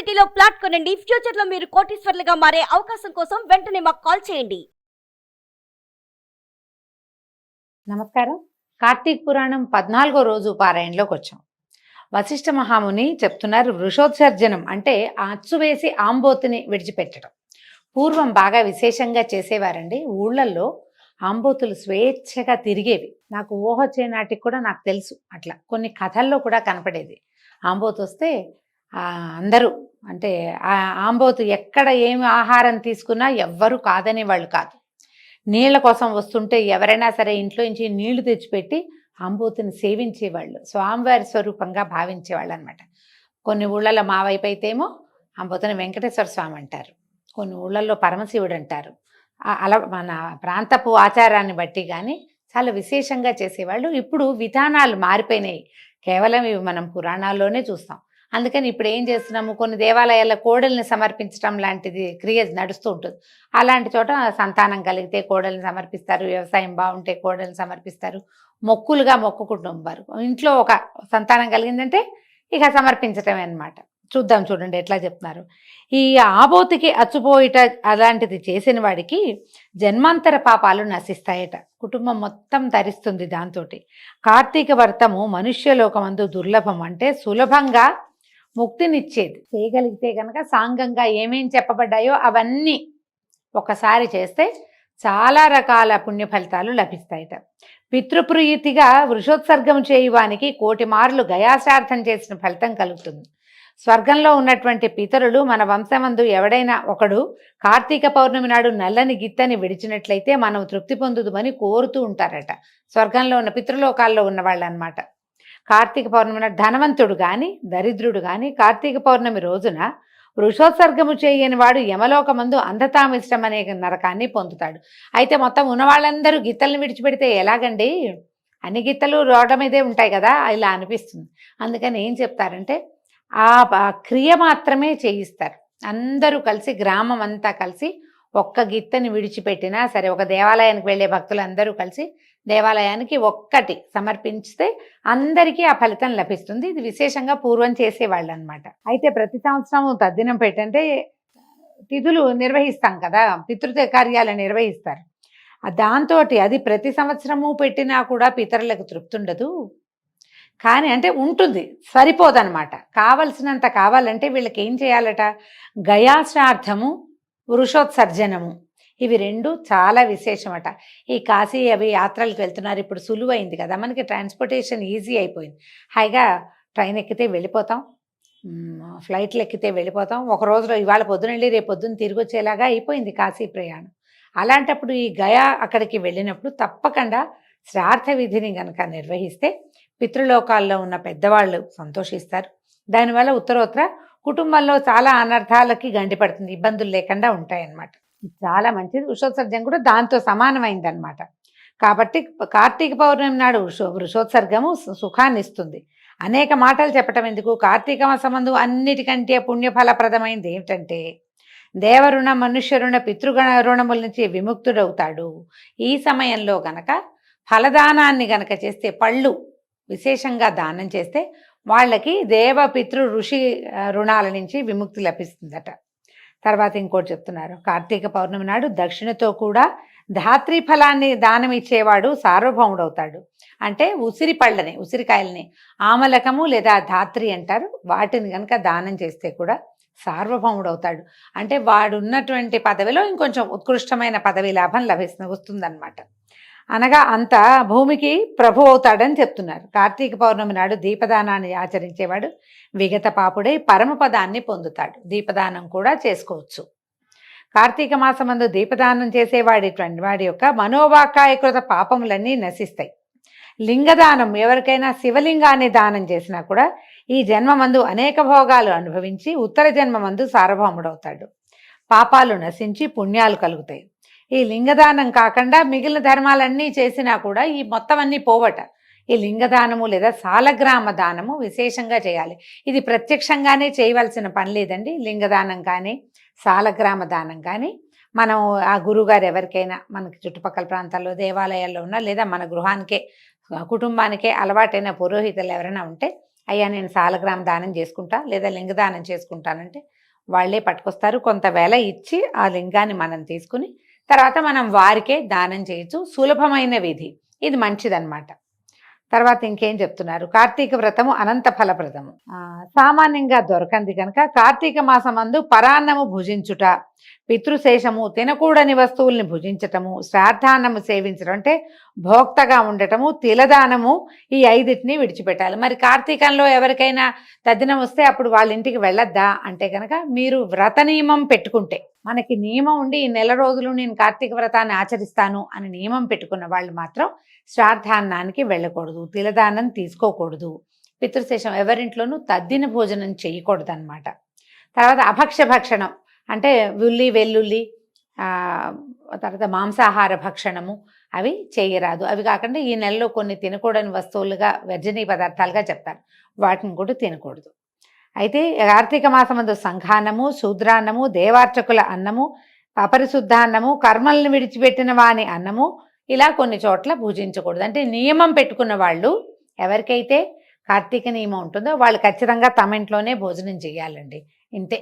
సిటీలో ప్లాట్ కొనండి. ఫ్యూచర్ లో మీరు కోటీశ్వర్లుగా మారే అవకాశం కోసం వెంటనే మాకు కాల్ చేయండి. నమస్కారం. కార్తీక పురాణం 14వ రోజు పారాయణలోకి వచ్చాం. వశిష్ఠ మహాముని చెప్తున్నారు, వృషోత్సర్జనం అంటే అచ్చు వేసి ఆంబోతుని విడిచిపెట్టడం. పూర్వం బాగా విశేషంగా చేసేవారండి. ఊళ్ళల్లో ఆంబోతులు స్వేచ్ఛగా తిరిగేవి. నాకు ఊహ వచ్చే నాటికి కూడా నాకు తెలుసు. అట్లా కొన్ని కథల్లో కూడా కనపడేది. ఆంబోతు వస్తే అందరూ అంటే ఆ ఆంబోతు ఎక్కడ ఏమి ఆహారం తీసుకున్నా ఎవ్వరూ కాదనే వాళ్ళు కాదు. నీళ్ల కోసం వస్తుంటే ఎవరైనా సరే ఇంట్లో నుంచి నీళ్లు తెచ్చిపెట్టి ఆంబోతుని సేవించేవాళ్ళు, స్వామివారి స్వరూపంగా భావించేవాళ్ళు అనమాట. కొన్ని ఊళ్ళల్లో మా వైపు అయితేమో ఆంబోతుని వెంకటేశ్వర స్వామి అంటారు, కొన్ని ఊళ్ళల్లో పరమశివుడు అంటారు. అలా మన ప్రాంతపు ఆచారాన్ని బట్టి కానీ చాలా విశేషంగా చేసేవాళ్ళు. ఇప్పుడు విధానాలు మారిపోయినాయి. కేవలం ఇవి మనం పురాణాల్లోనే చూస్తాం. అందుకని ఇప్పుడు ఏం చేస్తున్నాము, కొన్ని దేవాలయాల కోడల్ని సమర్పించడం లాంటిది క్రియ నడుస్తూ ఉంటుంది. అలాంటి చోట సంతానం కలిగితే కోడల్ని సమర్పిస్తారు, వ్యవసాయం బాగుంటే కోడల్ని సమర్పిస్తారు, మొక్కులుగా మొక్కుకుంటారు. ఇంట్లో ఒక సంతానం కలిగిందంటే ఇక సమర్పించటమే అన్నమాట. చూద్దాం చూడండి ఎట్లా చెప్తున్నారు. ఈ ఆబోతికి అచ్చుపోయిట అలాంటిది చేసిన వాడికి జన్మాంతర పాపాలు నశిస్తాయట. కుటుంబం మొత్తం తరిస్తుంది దాంతో. కార్తీక వ్రతము మనుష్యలోకమందు దుర్లభం, అంటే సులభంగా ముక్తినిచ్చేది. చేయగలిగితే కనుక సాంగంగా ఏమేం చెప్పబడ్డాయో అవన్నీ ఒకసారి చేస్తే చాలా రకాల పుణ్య ఫలితాలు లభిస్తాయట. పితృప్రీతిగా వృషోత్సర్గం చేయువానికి 1,000,000 మార్లు గయాశ్రార్థం చేసిన ఫలితం కలుగుతుంది. స్వర్గంలో ఉన్నటువంటి పితరులు మన వంశమందు ఎవడైనా ఒకడు కార్తీక పౌర్ణమి నాడు నల్లని గిత్తని విడిచినట్లయితే మనం తృప్తి పొందుదుమని కోరుతూ ఉంటారట. స్వర్గంలో ఉన్న పితృలోకాల్లో ఉన్నవాళ్ళు అనమాట. కార్తీక పౌర్ణమి నాడు ధనవంతుడు కానీ దరిద్రుడు కానీ కార్తీక పౌర్ణమి రోజున వృషోత్సర్గము చేయని వాడు యమలోకమందు అంధతామిష్టం అనే నరకాన్ని పొందుతాడు. అయితే మొత్తం ఉన్నవాళ్ళందరూ గిత్తల్ని విడిచిపెడితే ఎలాగండి, అన్ని గిత్తలు రోడ్ల మీదే ఉంటాయి కదా, ఇలా అనిపిస్తుంది. అందుకని ఏం చెప్తారంటే ఆ క్రియ మాత్రమే చేయిస్తారు. అందరూ కలిసి గ్రామం అంతా కలిసి ఒక్క గిత్తని విడిచిపెట్టినా సరే, ఒక దేవాలయానికి వెళ్ళే భక్తులు అందరూ కలిసి దేవాలయానికి ఒక్కటి సమర్పిస్తే అందరికీ ఆ ఫలితం లభిస్తుంది. ఇది విశేషంగా పూర్వం చేసేవాళ్ళు అనమాట. అయితే ప్రతి సంవత్సరం తద్దినం పెట్టంటే తిథులు నిర్వహిస్తాం కదా, పితృ కార్యాలు నిర్వహిస్తారు. దాంతో అది ప్రతి సంవత్సరము పెట్టినా కూడా పితరులకు తృప్తి ఉండదు. కానీ అంటే ఉంటుంది, సరిపోదన్నమాట. కావలసినంత కావాలంటే వీళ్ళకి ఏం చేయాలట, గయాశ్రార్థము వృషోత్సర్జనము, ఇవి రెండు చాలా విశేషమట. ఈ కాశీ అవి యాత్రలకు వెళ్తున్నారు, ఇప్పుడు సులువైంది కదా మనకి, ట్రాన్స్పోర్టేషన్ ఈజీ అయిపోయింది. హాయిగా ట్రైన్ ఎక్కితే వెళ్ళిపోతాం, ఫ్లైట్లు ఎక్కితే వెళ్ళిపోతాం. ఒక రోజులో ఇవాళ పొద్దున వెళ్ళి రేపు పొద్దున్న తిరిగి వచ్చేలాగా అయిపోయింది కాశీ ప్రయాణం. అలాంటప్పుడు ఈ గయా అక్కడికి వెళ్ళినప్పుడు తప్పకుండా శ్రార్థ విధిని కనుక నిర్వహిస్తే పితృలోకాల్లో ఉన్న పెద్దవాళ్ళు సంతోషిస్తారు. దానివల్ల ఉత్తరోత్తర కుటుంబంలో చాలా అనర్థాలకి గండిపడుతుంది, ఇబ్బందులు లేకుండా ఉంటాయన్నమాట. చాలా మంచిది. వృషోత్సర్గం కూడా దాంతో సమానమైందనమాట. కాబట్టి కార్తీక పౌర్ణమి నాడు వృషోత్సర్గము సుఖాన్ని ఇస్తుంది. అనేక మాటలు చెప్పటం ఎందుకు, కార్తీక మాసమందు అన్నిటికంటే పుణ్యఫలప్రదమైంది ఏమిటంటే దేవరుణ మనుష్యరుణ పితృగణ రుణముల నుంచి విముక్తుడవుతాడు. ఈ సమయంలో గనక ఫలదానాన్ని గనక చేస్తే, పళ్ళు విశేషంగా దానం చేస్తే వాళ్ళకి దేవ పితృ ఋషి రుణాల నుంచి విముక్తి లభిస్తుందట. తర్వాత ఇంకోటి చెప్తున్నారు, కార్తీక పౌర్ణమి నాడు దక్షిణతో కూడా ధాత్రి ఫలాన్ని దానం ఇచ్చేవాడు సార్వభౌముడవుతాడు. అంటే ఉసిరి పళ్ళని, ఉసిరికాయలని ఆమలకము లేదా ధాత్రి అంటారు, వాటిని కనుక దానం చేస్తే కూడా సార్వభౌముడవుతాడు. అంటే వాడు ఉన్నటువంటి పదవిలో ఇంకొంచెం ఉత్కృష్టమైన పదవి లాభం వస్తుందన్నమాట. అనగా అంత భూమికి ప్రభు అవుతాడని చెప్తున్నారు. కార్తీక పౌర్ణమి నాడు దీపదానాన్ని ఆచరించేవాడు విగత పాపుడై పరమపదాన్ని పొందుతాడు. దీపదానం కూడా చేసుకోవచ్చు. కార్తీక మాసమందు దీపదానం వాడి యొక్క మనోవాకాయకృత పాపములన్నీ నశిస్తాయి. లింగదానం, ఎవరికైనా శివలింగాన్ని దానం చేసినా కూడా ఈ జన్మమందు అనేక భోగాలు అనుభవించి ఉత్తర జన్మమందు సార్వభౌముడవుతాడు. పాపాలు నశించి పుణ్యాలు కలుగుతాయి. ఈ లింగదానం కాకుండా మిగిలిన ధర్మాలన్నీ చేసినా కూడా ఈ మొత్తం అన్నీ పోవట. ఈ లింగదానము లేదా సాలగ్రామ దానము విశేషంగా చేయాలి. ఇది ప్రత్యక్షంగానే చేయవలసిన పని లేదండి. లింగదానం కానీ సాలగ్రామ దానం కానీ మనం ఆ గురువుగారు ఎవరికైనా మనకి చుట్టుపక్కల ప్రాంతాల్లో దేవాలయాల్లో ఉన్నా లేదా మన గృహానికే కుటుంబానికే అలవాటైన పురోహితులు ఎవరైనా ఉంటే, అయ్యా నేను సాలగ్రామ దానం చేసుకుంటా లేదా లింగదానం చేసుకుంటానంటే వాళ్ళే పట్టుకొస్తారు. కొంత వెల ఇచ్చి ఆ లింగాన్ని మనం తీసుకుని తర్వాత మనం వారికే దానం చేయొచ్చు. సులభమైన విధి, ఇది మంచిదన్నమాట. తర్వాత ఇంకేం చెప్తున్నారు, కార్తీక వ్రతము అనంత ఫలప్రదము. సామాన్యంగా దొరకంది కనుక కార్తీక మాసమందు పరాన్నము భుజించుట, పితృశేషము తినకూడని వస్తువుల్ని భుజించటము, శ్రాద్ధాన్నము సేవించడం అంటే భోక్తగా ఉండటము, తిలదానము, ఈ 5టిని విడిచిపెట్టాలి. మరి కార్తీకంలో ఎవరికైనా తద్దినం వస్తే అప్పుడు వాళ్ళ ఇంటికి వెళ్ళొద్దా అంటే కనుక మీరు వ్రత నియమం పెట్టుకుంటే, మనకి నియమం ఉండి ఈ నెల రోజులు నేను కార్తీక వ్రతాన్ని ఆచరిస్తాను అని నియమం పెట్టుకున్న వాళ్ళు మాత్రం శ్రాద్ధాన్నానికి వెళ్ళకూడదు, తిలదానం తీసుకోకూడదు, పితృశేషం ఎవరింట్లోనూ తద్దిన భోజనం చేయకూడదు అనమాట. తర్వాత అభక్ష్య భక్షణం అంటే ఉల్లి వెల్లుల్లి తర్వాత మాంసాహార భక్షణము అవి చేయరాదు. అవి కాకుండా ఈ నెలలో కొన్ని తినకూడని వస్తువులుగా వర్జనీయ పదార్థాలుగా చెప్తారు, వాటిని కూడా తినకూడదు. అయితే కార్తీక మాసమందు సంఘాన్నము, శూద్రాన్నము, దేవార్చకుల అన్నము, అపరిశుద్ధాన్నము, కర్మల్ని విడిచిపెట్టిన వాని అన్నము ఇలా కొన్ని చోట్ల భుజించకూడదు. అంటే నియమం పెట్టుకున్న వాళ్ళు, ఎవరికైతే కార్తీక నియమం ఉంటుందో వాళ్ళు ఖచ్చితంగా తమ ఇంట్లోనే భోజనం చేయాలండి, ఇంతే.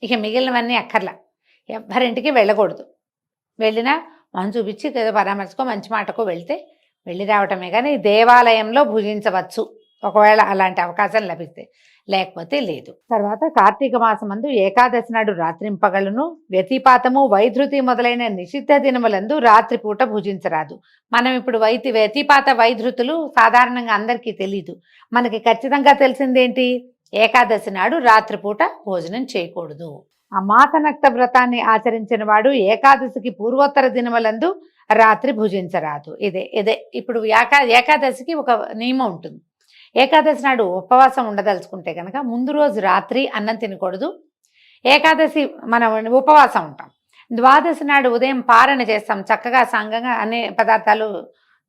ఇక మిగిలినవన్నీ అక్కర్లా, ఎవరింటికి వెళ్ళకూడదు. వెళ్ళినా మనం చూపించి ఏదో పరామర్శకో మంచి మాటకో వెళ్తే వెళ్ళి రావటమే, కానీ దేవాలయంలో భుజించవచ్చు ఒకవేళ అలాంటి అవకాశం లభిస్తే, లేకపోతే లేదు. తర్వాత కార్తీక మాసమందు ఏకాదశి నాడు రాత్రింపగలను, వ్యతిపాతము, వైధృతి మొదలైన నిషిద్ధ దినములందు రాత్రిపూట భుజించరాదు. మనం ఇప్పుడు వ్యతిపాత వైధృతులు సాధారణంగా అందరికీ తెలీదు. మనకి ఖచ్చితంగా తెలిసిందేంటి, ఏకాదశి నాడు రాత్రిపూట భోజనం చేయకూడదు. ఆ మాసనక్త వ్రతాన్ని ఆచరించిన వాడు ఏకాదశికి పూర్వోత్తర దినములందు రాత్రి భుజించరాదు. ఇదే ఇప్పుడు ఏకాదశికి ఒక నియమం ఉంటుంది. ఏకాదశి నాడు ఉపవాసం ఉండదలుచుకుంటే కనుక ముందు రోజు రాత్రి అన్నం తినకూడదు. ఏకాదశి మనం ఉపవాసం ఉంటాం, ద్వాదశి నాడు ఉదయం పారణ చేస్తాం, చక్కగా సాంగంగా అనే పదార్థాలు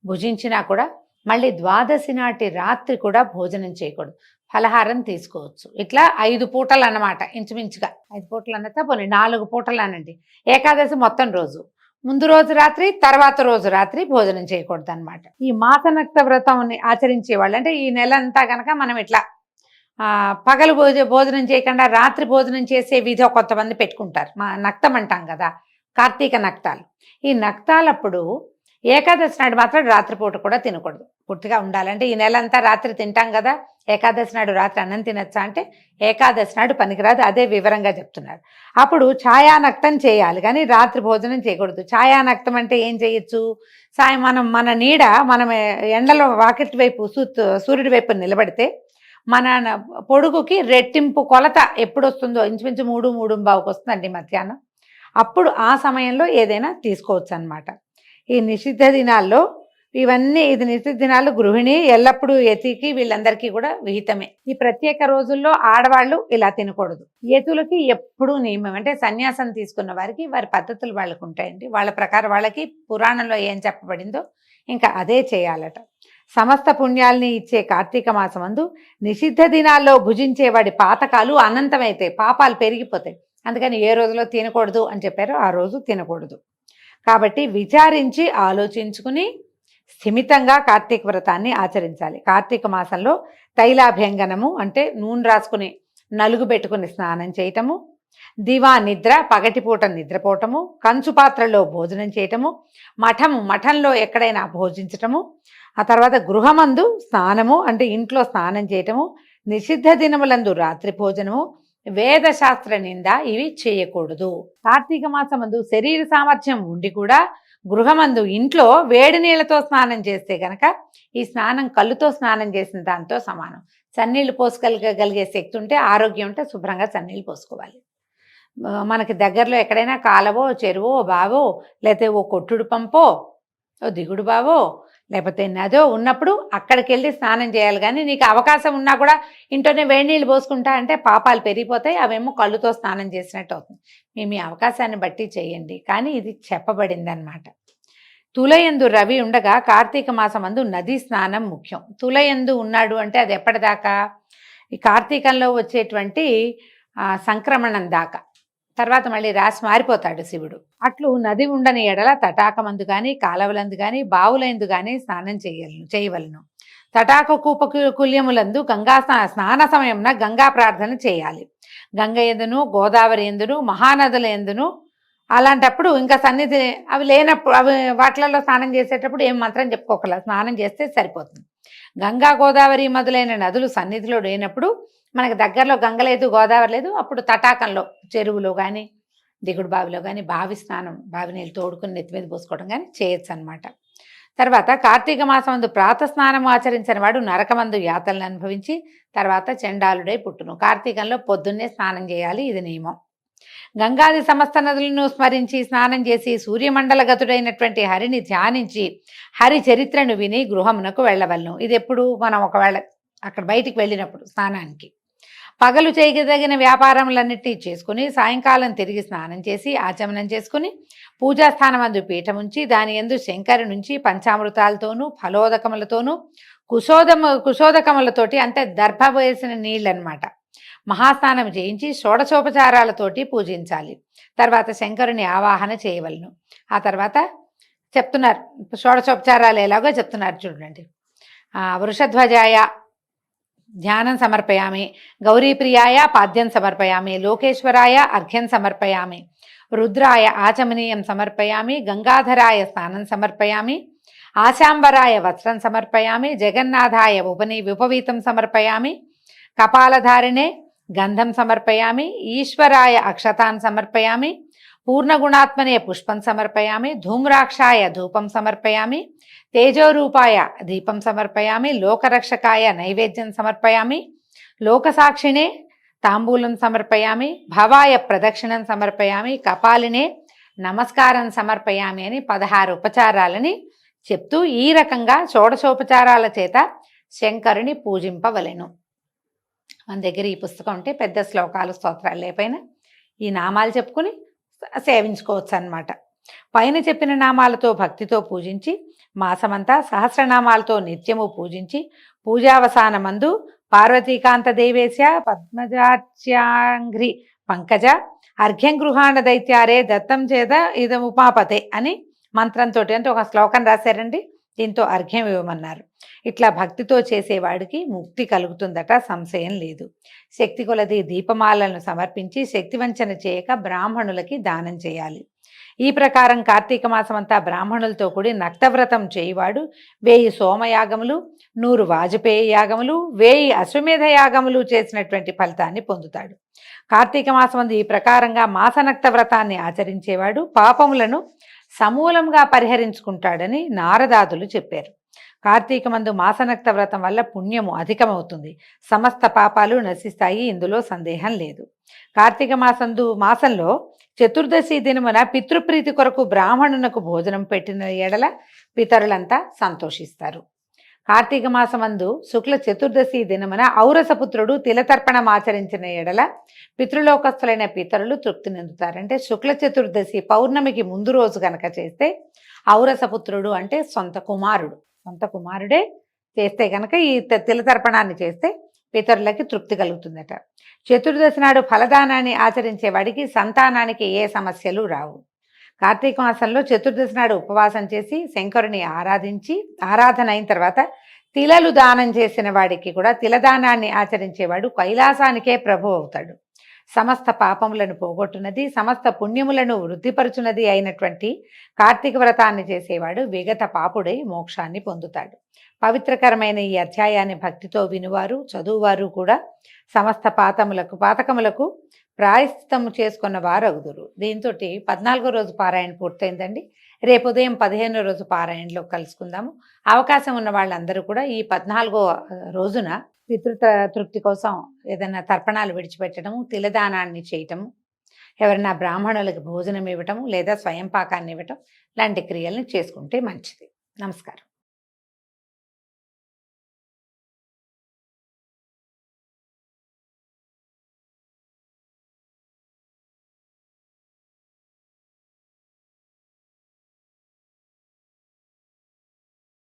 భుజించినా కూడా మళ్ళీ ద్వాదశి నాటి రాత్రి కూడా భోజనం చేయకూడదు, ఫలహారం తీసుకోవచ్చు. ఇట్లా 5 పూటలు అన్నమాట, ఇంచుమించుగా 5 పూటలు అన్నదా పోనీ 4 పూటలు అనండి. ఏకాదశి మొత్తం రోజు, ముందు రోజు రాత్రి, తర్వాత రోజు రాత్రి భోజనం చేయకూడదు అనమాట. ఈ మాసనక్త వ్రతం ఆచరించే వాళ్ళు అంటే ఈ నెల అంతా కనుక మనం ఇట్లా పగలు భోజనం చేయకుండా రాత్రి భోజనం చేసే విధి కొంతమంది పెట్టుకుంటారు. నక్తం అంటాం కదా, కార్తీక నక్తాలు. ఈ నక్తాలప్పుడు ఏకాదశి నాడు మాత్రం రాత్రిపూట కూడా తినకూడదు, పూర్తిగా ఉండాలంటే ఈ నెల అంతా రాత్రి తింటాం కదా, ఏకాదశి నాడు రాత్రి అన్నం తినచ్చా అంటే ఏకాదశి నాడు పనికిరాదు, అదే వివరంగా చెప్తున్నారు. అప్పుడు ఛాయానక్తం చేయాలి కానీ రాత్రి భోజనం చేయకూడదు. ఛాయానక్తం అంటే ఏం చేయొచ్చు, మన నీడ మనం ఎండలో వాకిటి వైపు సూర్యుడి వైపు నిలబడితే మన పొడుగుకి రెట్టింపు కొలత ఎప్పుడు వస్తుందో, ఇంచుమించు 3-3:15 వస్తుందండి మధ్యాహ్నం, అప్పుడు ఆ సమయంలో ఏదైనా తీసుకోవచ్చు అన్నమాట. ఈ నిషిద్ధ దినాల్లో ఇవన్నీ, ఇది నిషిద్ధ దినాలు గృహిణి ఎల్లప్పుడూ యతికి వీళ్ళందరికీ కూడా విహితమే. ఈ ప్రత్యేక రోజుల్లో ఆడవాళ్ళు ఇలా తినకూడదు. యతులకి ఎప్పుడూ నియమం, అంటే సన్యాసం తీసుకున్న వారికి వారి పద్ధతులు వాళ్ళకు ఉంటాయండి, వాళ్ళ ప్రకారం వాళ్ళకి పురాణంలో ఏం చెప్పబడిందో ఇంకా అదే చేయాలట. సమస్త పుణ్యాల్ని ఇచ్చే కార్తీక మాసమందు నిషిద్ధ దినాల్లో భుజించేవాడి పాతకాలు అనంతమైతే పాపాలు పెరిగిపోతాయి. అందుకని ఏ రోజులో తినకూడదు అని చెప్పారో ఆ రోజు తినకూడదు. కాబట్టి విచారించి ఆలోచించుకుని స్థిమితంగా కార్తీక వ్రతాన్ని ఆచరించాలి. కార్తీక మాసంలో తైలాభ్యంగనము అంటే నూనె రాసుకుని నలుగు పెట్టుకుని స్నానం చేయటము, దివా నిద్ర పగటిపూట నిద్రపోవటము, కంచు పాత్రలో భోజనం చేయటము, మఠంలో ఎక్కడైనా భోజించటము, ఆ తర్వాత గృహమందు స్నానము అంటే ఇంట్లో స్నానం చేయటము, నిషిద్ధ దినములందు రాత్రి భోజనము, వేదశాస్త్ర నింద ఇవి చేయకూడదు. కార్తీక మాసమందు శరీర సామర్థ్యం ఉండి కూడా గృహమందు ఇంట్లో వేడి నీళ్లతో స్నానం చేస్తే గనక ఈ స్నానం కళ్ళుతో స్నానం చేసిన దాంతో సమానం. చన్నీళ్ళు పోసుకోగలిగే శక్తి ఉంటే, ఆరోగ్యం ఉంటే శుభ్రంగా చన్నీళ్ళు పోసుకోవాలి. మనకి దగ్గరలో ఎక్కడైనా కాలవో, చెరువో, బావో, లేకపోతే ఓ కొట్టుడు పంపో, ఓ దిగుడు బావో, లేకపోతే నదో ఉన్నప్పుడు అక్కడికి వెళ్ళి స్నానం చేయాలి. కానీ నీకు అవకాశం ఉన్నా కూడా ఇంట్లోనే వేడి నీళ్ళు పోసుకుంటా అంటే పాపాలు పెరిగిపోతాయి, అవేమో కళ్ళుతో స్నానం చేసినట్టు అవుతుంది. మీ అవకాశాన్ని బట్టి చేయండి, కానీ ఇది చెప్పబడింది అనమాట. తులయందు రవి ఉండగా కార్తీక మాసమందు నదీ స్నానం ముఖ్యం. తులయందు ఉన్నాడు అంటే అది ఎప్పటిదాకా, ఈ కార్తీకంలో వచ్చేటువంటి సంక్రమణం దాకా, తర్వాత మళ్ళీ రాసి మారిపోతాడు శివుడు. అట్లు నది ఉండని ఎడల తటాకమందు కానీ, కాలవలందు కానీ, బావులందు కానీ స్నానం చేయవలను. తటాక కూప కుల్యములందు గంగా స్నాన సమయంన గంగా ప్రార్థన చేయాలి. గంగ ఎందును, గోదావరి ఎందును, మహానదుల ఎందును. అలాంటప్పుడు ఇంకా సన్నిధి అవి లేనప్పుడు అవి వాటిలలో స్నానం చేసేటప్పుడు ఏం మంత్రం చెప్పుకోకల, స్నానం చేస్తే సరిపోతుంది. గంగా గోదావరి మొదలైన నదులు సన్నిధిలో లేనప్పుడు మనకు దగ్గరలో గంగ లేదు, గోదావరి లేదు, అప్పుడు తటాకంలో చెరువులో కానీ దిగుడు బావిలో కానీ బావి స్నానం, బావి నీళ్ళు తోడుకుని నెత్తి మీద పోసుకోవడం కానీ చేయొచ్చు అనమాట. తర్వాత కార్తీక మాసం అందు ప్రాత స్నానం ఆచరించిన వాడు నరకమందు యాతలను అనుభవించి తర్వాత చండాలుడై పుట్టును. కార్తీకంలో పొద్దున్నే స్నానం చేయాలి, ఇది నియమం. గంగాది సమస్త నదులను స్మరించి స్నానం చేసి సూర్యమండల గతుడైనటువంటి హరిని ధ్యానించి హరి చరిత్రను విని గృహమునకు వెళ్ళవలను. ఇది ఎప్పుడు మనం ఒకవేళ అక్కడ బయటికి వెళ్ళినప్పుడు స్నానానికి. పగలు చేయదగిన వ్యాపారములన్నిటి చేసుకుని సాయంకాలం తిరిగి స్నానం చేసి ఆచమనం చేసుకుని పూజాస్థానం అందు పీఠముంచి దాని యందు శంకరు నుంచి పంచామృతాలతోనూ ఫలోదకములతోనూ కుశోదకములతోటి అంటే దర్భ వేసిన నీళ్ళనమాట మహాస్నానం చేయించి షోడశోపచారాలతోటి పూజించాలి. తర్వాత శంకరుని ఆవాహన చేయవలను. ఆ తర్వాత చెప్తున్నారు షోడశోపచారాలు ఎలాగో చెప్తున్నారు చూడండి. వృషధ్వజాయ ధ్యానం సమర్పయామి, గౌరీప్రియాయ పాద్యం సమర్పయామి, లోకేశ్వరాయ అర్ఘ్యం సమర్పయామి, రుద్రాయ ఆచమనీయం సమర్పయామి, గంగాధరాయ స్నానం సమర్పయామి, ఆశాంబరాయ వస్త్రం సమర్పయామి, జగన్నాథాయ ఉపవీతం సమర్పయామి, కపాలధారిణే గంధం సమర్పయామి, ఈశ్వరాయ అక్షతాన్ సమర్పయామి, పూర్ణగుణాత్మనే పుష్పం సమర్పయామి, ధూమ్రాక్షాయ ధూపం సమర్పయామి, తేజోరూపాయ దీపం సమర్పయామి, లోకరక్షకాయ నైవేద్యం సమర్పయామి, లోకసాక్షిణే తాంబూలం సమర్పయామి, భవాయ ప్రదక్షిణం సమర్పయామి, కపాలినే నమస్కారం సమర్పయామి అని 16 ఉపచారాలని చెప్తూ ఈ రకంగా షోడశోపచారాల చేత శంకరుని పూజింపవలెను. మన దగ్గర ఈ పుస్తకం ఉంటే పెద్ద శ్లోకాలు స్తోత్రాలు లేపైనా ఈ నామాలు చెప్పుకుని సేవించుకోవచ్చు అన్నమాట. పైన చెప్పిన నామాలతో భక్తితో పూజించి మాసమంతా సహస్రనామాలతో నిత్యము పూజించి పూజావసానమందు పార్వతీకాంత దేవేశ పద్మజాచ్యాంఘ్రి పంకజ అర్ఘ్యం గృహాణ దైత్యారే దత్తం చేత ఇదముపాపతే అని మంత్రంతో అంటే ఒక శ్లోకం రాశారండి. దీంతో అర్ఘ్యం ఇవ్వమన్నారు. ఇట్లా భక్తితో చేసేవాడికి ముక్తి కలుగుతుందట, సంశయం లేదు. శక్తి కొలది దీపమాలను సమర్పించి శక్తివంచన చేయక బ్రాహ్మణులకి దానం చేయాలి. ఈ ప్రకారం కార్తీక మాసమంతా బ్రాహ్మణులతో కూడి నక్తవ్రతం చేయువాడు 1000 సోమయాగములు, 100 వాజపేయ యాగములు, 1000 అశ్వమేధ యాగములు చేసినటువంటి ఫలితాన్ని పొందుతాడు. కార్తీక మాసమందు ఈ ప్రకారంగా మాసనక్త వ్రతాన్ని ఆచరించేవాడు పాపములను సమూలంగా పరిహరించుకుంటాడని నారదాదులు చెప్పారు. కార్తీకమందు మాసనక్త వ్రతం వల్ల పుణ్యము అధికమవుతుంది, సమస్త పాపాలు నశిస్తాయి, ఇందులో సందేహం లేదు. కార్తీక మాసంలో చతుర్దశి దినమున పితృప్రీతి కొరకు బ్రాహ్మణునకు భోజనం పెట్టిన ఎడల పితరులంతా సంతోషిస్తారు. కార్తీక మాసమందు శుక్ల చతుర్దశి దినమున ఔరసపుత్రుడు తిలతర్పణం ఆచరించిన ఎడల పితృలోకస్తులైన పితరులు తృప్తి చెందుతారు. అంటే శుక్ల చతుర్దశి పౌర్ణమికి ముందు రోజు కనుక చేస్తే ఔరసపుత్రుడు అంటే సొంత కుమారుడే చేస్తే కనుక ఈ తిలతర్పణాన్ని చేస్తే పితరులకి తృప్తి కలుగుతుందట. చతుర్దశి నాడు ఫలదానాన్ని ఆచరించే వాడికి సంతానానికి ఏ సమస్యలు రావు. కార్తీక మాసంలో చతుర్దశి నాడు ఉపవాసం చేసి శంకరుని ఆరాధన అయిన తర్వాత తిలలు దానం చేసిన వాడికి కూడా తిలదానాన్ని ఆచరించేవాడు కైలాసానికే ప్రభు అవుతాడు. సమస్త పాపములను పోగొట్టునది, సమస్త పుణ్యములను వృద్ధిపరుచున్నది అయినటువంటి కార్తీక వ్రతాన్ని చేసేవాడు విగత పాపుడై మోక్షాన్ని పొందుతాడు. పవిత్రకరమైన ఈ అధ్యాయాన్ని భక్తితో వినువారు చదువువారు కూడా సమస్త పాతకములకు ప్రాయశ్చిత్తము చేసుకున్న వారు అగుదురు. దీంతో 14వ రోజు పారాయణ పూర్తయిందండి. రేపు ఉదయం 15వ రోజు పారాయణలో కలుసుకుందాము. అవకాశం ఉన్న వాళ్ళందరూ కూడా ఈ 14వ రోజున తృప్తి కోసం ఏదైనా తర్పణాలు విడిచిపెట్టడము, తిలదానాన్ని చేయటము, ఎవరైనా బ్రాహ్మణులకు భోజనం ఇవ్వటము లేదా స్వయం పాకాన్ని ఇవ్వటం లాంటి క్రియలను చేసుకుంటే మంచిది. నమస్కారం.